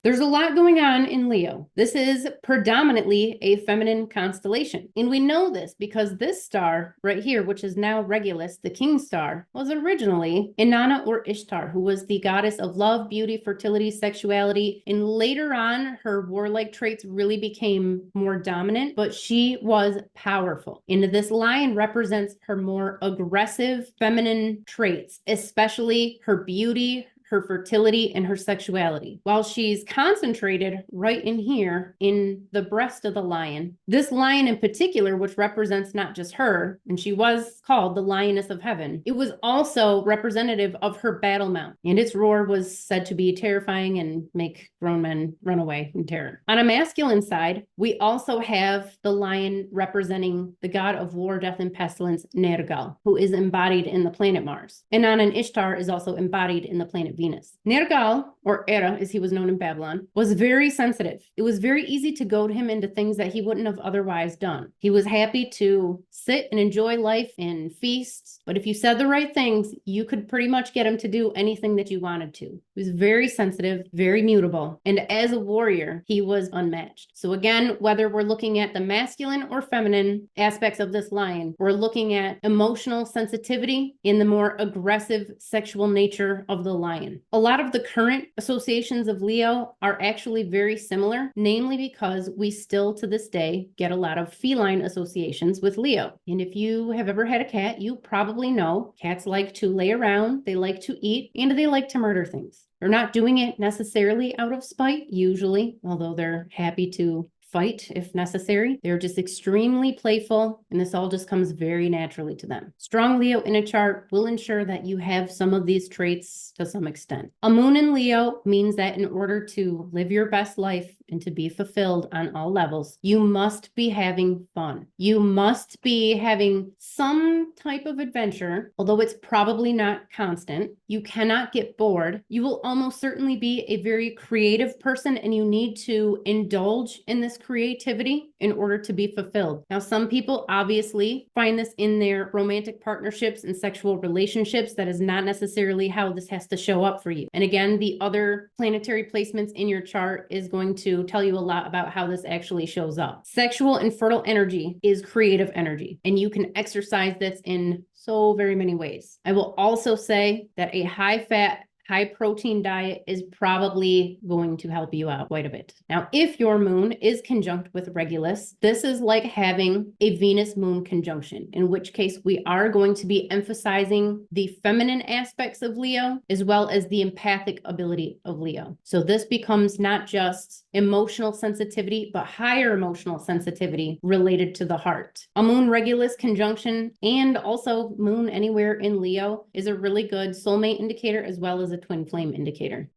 There's a lot going on in Leo. This is predominantly a feminine constellation. And we know this because this star right here, which is now Regulus, the king star, was originally Inanna or Ishtar, who was the goddess of love, beauty, fertility, sexuality. And later on, her warlike traits really became more dominant, but she was powerful. And this lion represents her more aggressive feminine traits, especially her beauty, her fertility, and her sexuality. While she's concentrated right in here in the breast of the lion, this lion in particular, which represents not just her, and she was called the Lioness of Heaven, it was also representative of her battle mount, and its roar was said to be terrifying and make grown men run away in terror. On a masculine side, we also have the lion representing the god of war, death, and pestilence, Nergal, who is embodied in the planet Mars. And an Ishtar is also embodied in the planet Venus. Nergal, or Era as he was known in Babylon, was very sensitive. It was very easy to goad him into things that he wouldn't have otherwise done. He was happy to sit and enjoy life and feast, but if you said the right things, you could pretty much get him to do anything that you wanted to. He was very sensitive, very mutable, and as a warrior, he was unmatched. So again, whether we're looking at the masculine or feminine aspects of this lion, we're looking at emotional sensitivity in the more aggressive sexual nature of the lion. A lot of the current associations of Leo are actually very similar, namely because we still to this day get a lot of feline associations with Leo. And if you have ever had a cat, you probably know cats like to lay around, they like to eat, and they like to murder things. They're not doing it necessarily out of spite, usually, although they're happy to fight if necessary. They're just extremely playful, and this all just comes very naturally to them. Strong Leo in a chart will ensure that you have some of these traits to some extent. A moon in Leo means that in order to live your best life and to be fulfilled on all levels, you must be having fun. You must be having some type of adventure, although it's probably not constant. You cannot get bored. You will almost certainly be a very creative person, and you need to indulge in this creativity in order to be fulfilled. Now, some people obviously find this in their romantic partnerships and sexual relationships. That is not necessarily how this has to show up for you. And again, the other planetary placements in your chart is going to tell you a lot about how this actually shows up. Sexual and fertile energy is creative energy, and you can exercise this in so very many ways. I will also say that a high-fat, high-protein diet is probably going to help you out quite a bit. Now, if your moon is conjunct with Regulus, this is like having a Venus-moon conjunction, in which case we are going to be emphasizing the feminine aspects of Leo, as well as the empathic ability of Leo. So this becomes not just emotional sensitivity, but higher emotional sensitivity related to the heart. A moon-Regulus conjunction and also moon anywhere in Leo is a really good soulmate indicator, as well as a twin flame indicator.